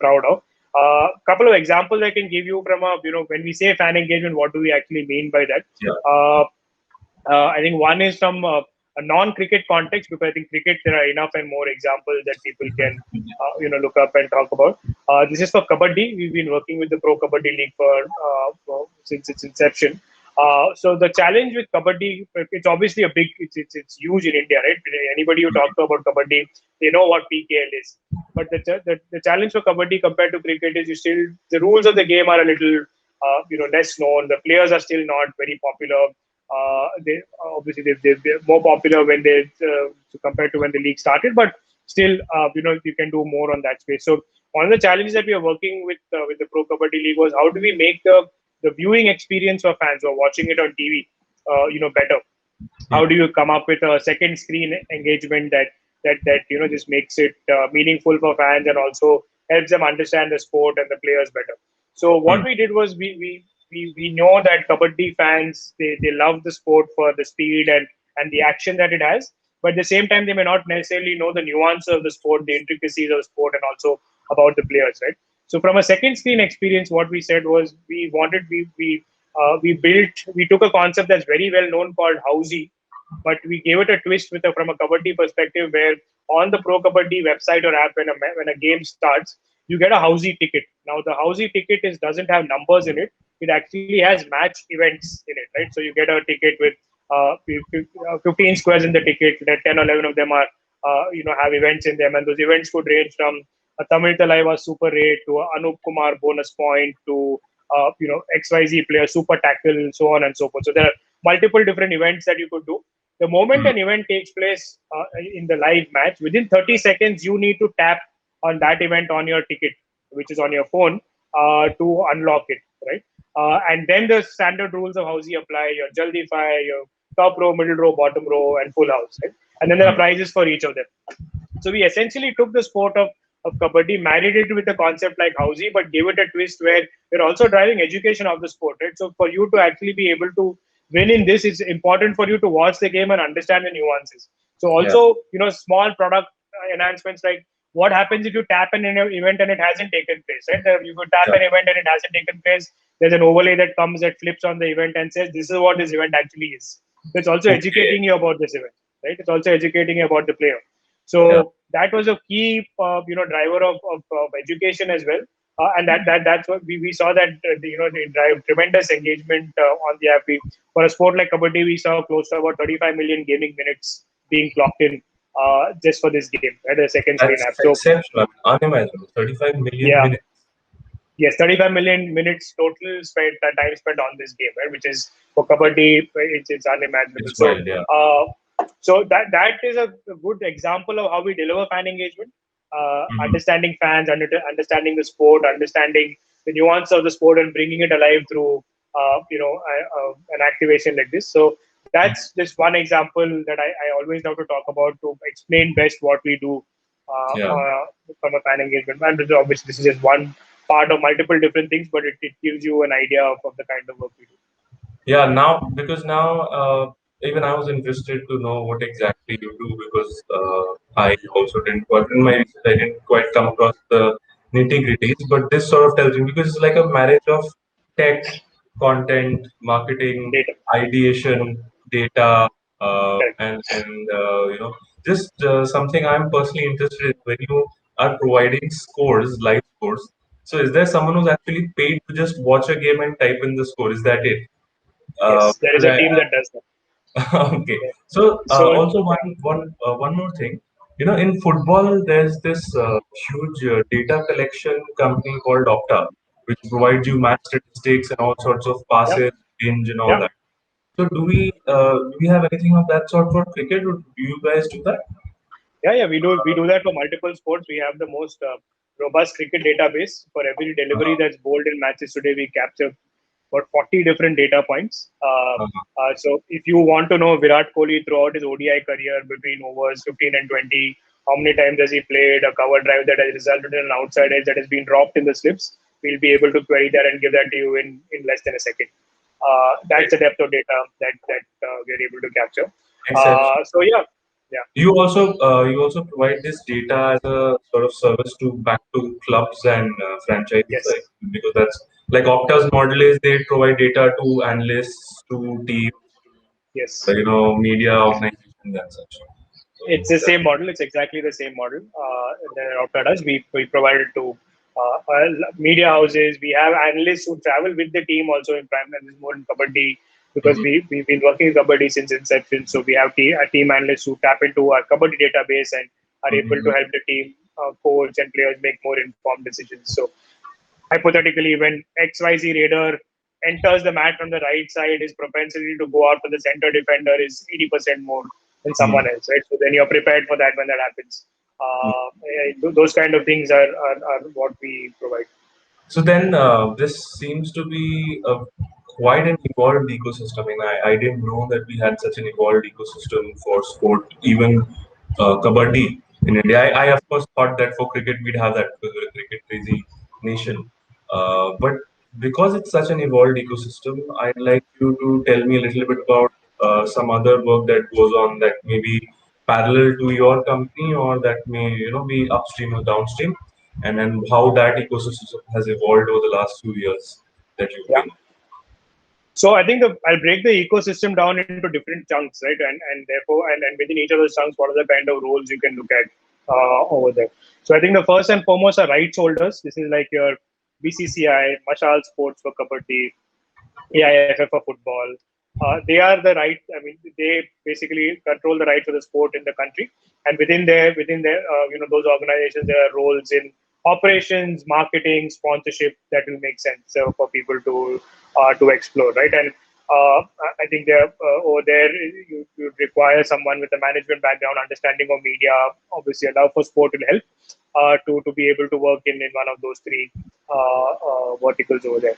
proud of. A couple of examples I can give you from when we say fan engagement, what do we actually mean by that? Yeah. I think one is from a non-cricket context, because I think cricket there are enough and more examples that people can look up and talk about. This is for Kabaddi. We've been working with the Pro Kabaddi League since its inception. So the challenge with Kabaddi, it's obviously it's huge in India, right? Anybody who talks about Kabaddi, they know what PKL is. But the challenge for Kabaddi compared to cricket is the rules of the game are a little less known. The players are still not very popular. They obviously they're more popular when compared to when the league started, but still you can do more on that space. So one of the challenges that we are working with the Pro Kabaddi League was how do we make the viewing experience for fans who are watching it on TV better. How do you come up with a second screen engagement that just makes it meaningful for fans and also helps them understand the sport and the players better? So what we did was we know that Kabaddi fans they love the sport for the speed and the action that it has, but at the same time they may not necessarily know the nuance of the sport, the intricacies of the sport, and also about the players, right? So from a second screen experience, what we said was we took a concept that's very well known called Housey, but we gave it a twist from a Kabaddi perspective, where on the Pro Kabaddi website or app, when a game starts, you get a Housey ticket. Now the Housey ticket doesn't have numbers in it. It actually has match events in it, right? So you get a ticket with 15 squares in the ticket. That 10 or 11 of them are have events in them, and those events could range from a Tamil Talaiva Super Rate to a Anup Kumar bonus point to XYZ player super tackle, so on and so forth. So there are multiple different events that you could do. The moment an event takes place in the live match, within 30 seconds, you need to tap on that event on your ticket, which is on your phone, to unlock it, right? And then the standard rules of Housey apply: your Jaldi Fire, your top row, middle row, bottom row, and full house, right? And then there are prizes for each of them. So we essentially took the sport of Kabaddi, married it with a concept like Housey, but gave it a twist where we're also driving education of the sport, right? So for you to actually be able to win in this, it's important for you to watch the game and understand the nuances. So also, small product enhancements like what happens if you tap an event and it hasn't taken place, right? If you tap an event and it hasn't taken place, there's an overlay that comes that flips on the event and says, this is what this event actually is. So it's also educating you about this event, right? It's also educating you about the player. So that was a key, driver of education as well. And that's what we saw that they drive tremendous engagement on the app. For a sport like Kabaddi, we saw close to about 35 million gaming minutes being clocked in just for this game, right? The second screen That's app. So exceptional, unimaginable. 35 million yeah, minutes. yes, 35 million minutes total spent time spent on this game, right? Which is for kabaddi, it's unimaginable. It's wild, yeah. So that is a good example of how we deliver fan engagement, Mhm. understanding fans, understanding the sport, understanding the nuance of the sport, and bringing it alive through an activation like this. So that's just one example that I always love to talk about to explain best what we do Yeah. from a fan engagement. And obviously, this is just one part of multiple different things, but it gives you an idea of the kind of work we do. Yeah, now because now even I was interested to know what exactly you do because I also didn't quite in my research I didn't quite come across the nitty gritties, but this sort of tells me because it's like a marriage of tech, content, marketing, Data. ideation, data, Correct. and just something I'm personally interested in when you are providing scores, live scores. So is there someone who's actually paid to just watch a game and type in the score? Is that it? Yes, there is Because a team that does that. okay. Yeah. So So also one more thing. You know, in football, there's this huge data collection company called Opta, which provides you match statistics and all sorts of yeah, passes, binge, and all yeah. that. So do we have anything of that sort for cricket, or do you guys do that? Yeah, we do that for multiple sports. We have the most robust cricket database. For every delivery Uh, that's bowled in matches today, we capture about 40 different data points. uh, So if you want to know Virat Kohli throughout his ODI career between overs 15 and 20, how many times has he played, a cover drive that has resulted in an outside edge that has been dropped in the slips, we'll be able to query that and give that to you in less than a second. That's the depth of data that we're able to capture. exception. So yeah. You also provide this data as a sort of service to back to clubs and franchises, Yes. like because that's like Opta's model is they provide data to analysts, to teams, Yes. media organizations and such. It's So the that, same model. It's exactly the same model that Opta does. We provide it to media houses. We have analysts who travel with the team also in prime and more in kabaddi because Mhm, we've been working in kabaddi since inception. So we have team analysts who tap into our kabaddi database and are able to mhm, help the team coach and players make more informed decisions. So hypothetically, when XYZ Raider enters the mat from the right side, his propensity to go out to the center defender is 80% more than mhm, someone else, right? So then you're prepared for that when that happens. mhm. Those kind of things are what we provide. So then, this seems to be quite an evolved ecosystem. I mean, I didn't know that we had such an evolved ecosystem for sport, even kabaddi in India. I of course thought that for cricket we'd have that because we're a cricket crazy nation. But because it's such an evolved ecosystem, I'd like you to tell me a little bit about some other work that goes on that may be parallel to your company or that may be upstream or downstream and how that ecosystem has evolved over the last few years that you've Yeah. been. So I think I'll break the ecosystem down into different chunks, right? And therefore, and within each of those chunks, what are the kind of roles you can look at over there? So I think the first and foremost are rights holders. This is like your BCCI, Mashal Sports for Kabaddi, AIFF for football. They are the right. I mean, they basically control the rights of the sport in the country, and within their those organizations, there are roles in operations, marketing, sponsorship that will make sense for people to explore, right? And I think they're over there. You require someone with a management background, understanding of media, obviously a love for sport will help to be able to work in one of those three verticals over there.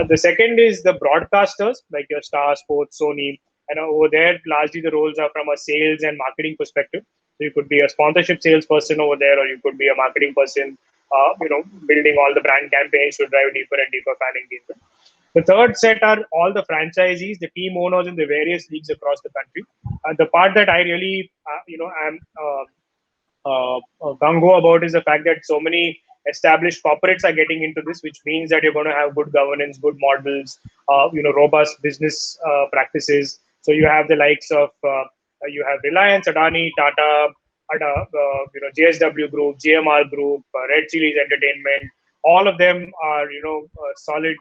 The second is the broadcasters like your Star Sports, Sony, and over there largely the roles are from a sales and marketing perspective. So you could be a sponsorship salesperson over there, or you could be a marketing person. Building all the brand campaigns to drive deeper and deeper fan engagement. The third set are all the franchisees, the team owners in the various leagues across the country. The part that I really, am gung ho about is the fact that so many established corporates are getting into this, which means that you're going to have good governance, good models, robust business practices. So you have the likes of you have Reliance, Adani, Tata, JSW Group, GMR Group, Red Chillies Entertainment. All of them are solid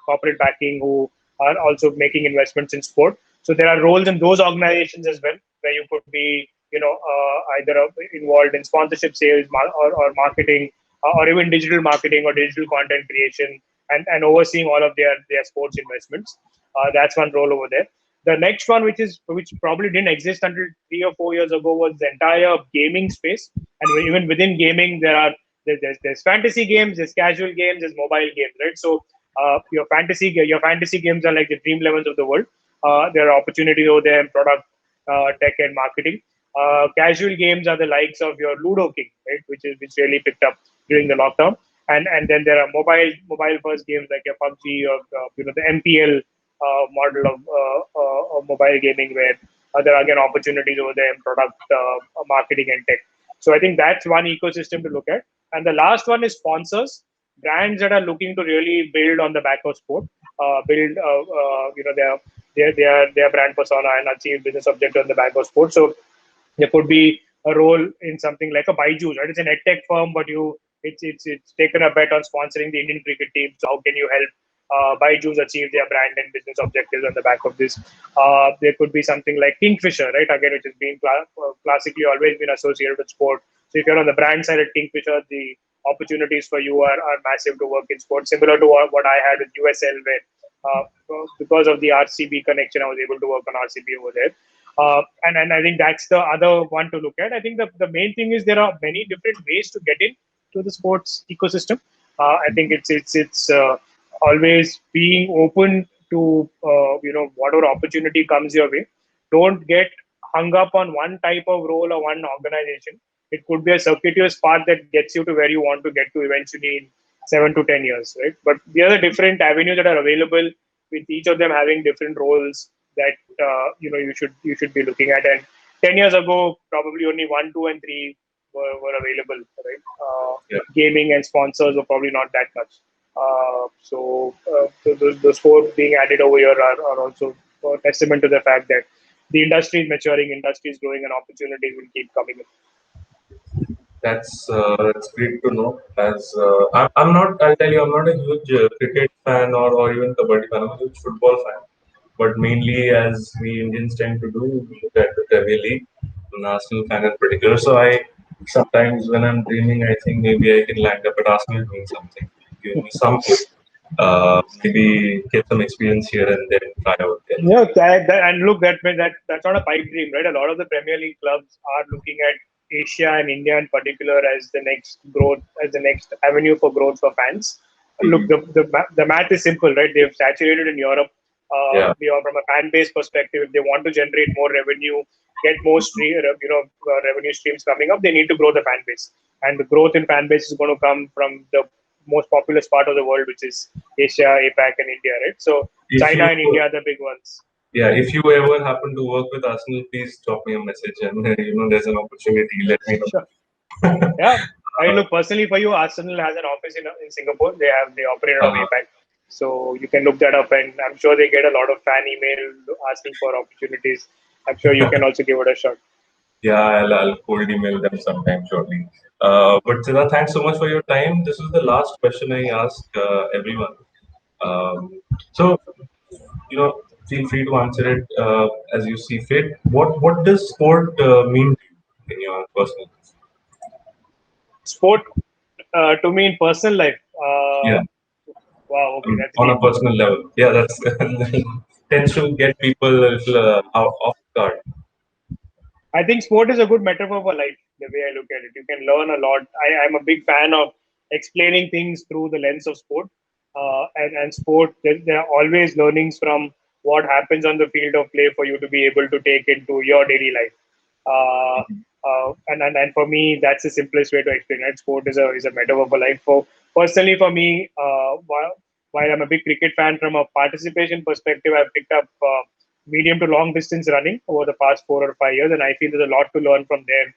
corporate backing who are also making investments in sport. So there are roles in those organizations as well, where you could be either involved in sponsorship sales or marketing, or even digital marketing or digital content creation, and overseeing all of their sports investments. That's one role over there. The next one, which probably didn't exist until 3 or 4 years ago, was the entire gaming space. And even within gaming, there's fantasy games, there's casual games, there's mobile games, right? So your fantasy games are like the dream levels of the world. There are opportunities over there in product, tech, and marketing. Casual games are the likes of your Ludo King, right, which really picked up during the lockdown. And then there are mobile first games like your PUBG, or the MPL model of mobile gaming, where there are again opportunities over there in product, marketing, and tech. So I think that's one ecosystem to look at. And the last one is sponsors, brands that are looking to really build on the back of sport, build their brand persona and achieve business objective on the back of sport. So there could be a role in something like a Byju's, right? It's an edtech firm, but it's taken a bet on sponsoring the Indian cricket team. So how can you help Byju's achieve their brand and business objectives on the back of this? There could be something like Kingfisher, right? Again, which has been classically always been associated with sport. So if you're on the brand side at Kingfisher, the opportunities for you are massive to work in sports, similar to what I had with USL, where because of the RCB connection, I was able to work on RCB over there. And I think that's the other one to look at. I think the main thing is there are many different ways to get into the sports ecosystem. I think it's always being open to whatever opportunity comes your way. Don't get hung up on one type of role or one organization. It could be a circuitous path that gets you to where you want to get to eventually in 7 to 10 years, right? But the other different avenues that are available, with each of them having different roles that you should be looking at. And 10 years ago, probably only 1, 2, and 3 were available, right? Yeah. Gaming and sponsors were probably not that much. So those four being added over here are also a testament to the fact that the industry is maturing, industry is growing, and opportunities will keep coming in. That's great to know. As I'm not, I'll tell you, I'm not a huge cricket fan or even kabaddi fan. I'm a huge football fan. But mainly, as we Indians tend to do, we look at the Premier League, an Arsenal fan in particular. So I sometimes, when I'm dreaming, I think maybe I can land up at Arsenal doing something, give me some hope. Maybe get some experience here and then try out there. Yeah, and look, that's not a pipe dream, right? A lot of the Premier League clubs are looking at Asia and India in particular as the next growth, as the next avenue for growth for fans. Look, the math is simple, right? They've saturated in Europe. Yeah. From a fan base perspective, if they want to generate more revenue, get more revenue streams coming up, they need to grow the fan base. And the growth in fan base is going to come from the most populous part of the world, which is Asia, APAC, and India, right? So If China you, and India are the big ones. yeah, if you ever happen to work with Arsenal, please drop me a message and there's an opportunity. Let me know. Sure. Yeah. I mean, look, personally for you, Arsenal has an office in Singapore. They operate out of APAC. So you can look that up, and I'm sure they get a lot of fan email asking for opportunities. I'm sure you can also give it a shot. Yeah, I'll cold email them sometime shortly. But Siddharth, thanks so much for your time. This is the last question I ask everyone. So, feel free to answer it as you see fit. What does sport mean to you in your personal life? Sport, to me in personal life. Yeah, Wow, okay, that's on a deep. personal level. Yeah, that's tends to get people a little off guard. I think sport is a good metaphor for life, the way I look at it. You can learn a lot. I'm a big fan of explaining things through the lens of sport. And sport, there are always learnings from what happens on the field of play for you to be able to take into your daily life. And for me, that's the simplest way to explain it. Sport is a metaphor for life. Personally, for me, while I'm a big cricket fan, from a participation perspective, I've picked up medium to long distance running over the past 4 or 5 years, and I feel there's a lot to learn from there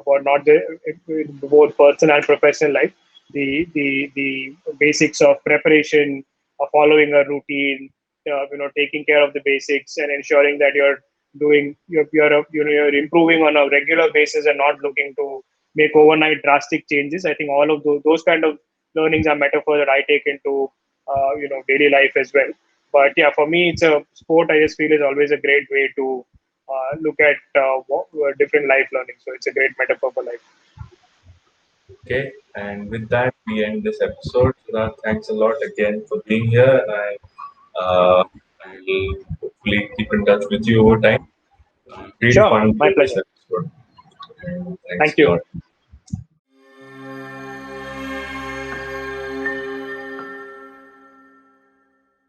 for not both personal and professional life. The basics of preparation, of following a routine, taking care of the basics, and ensuring that you're improving on a regular basis and not looking to make overnight drastic changes. I think all of those kind of learnings are metaphors that I take into daily life as well. But yeah, for me, it's a sport. I just feel is always a great way to look at different life learning. So it's a great metaphor for life. Okay, and with that, we end this episode. Siddharth, thanks a lot again for being here, and I will hopefully keep in touch with you over time. Really Sure, fun my doing this pleasure. episode. And thanks Thank a you. lot.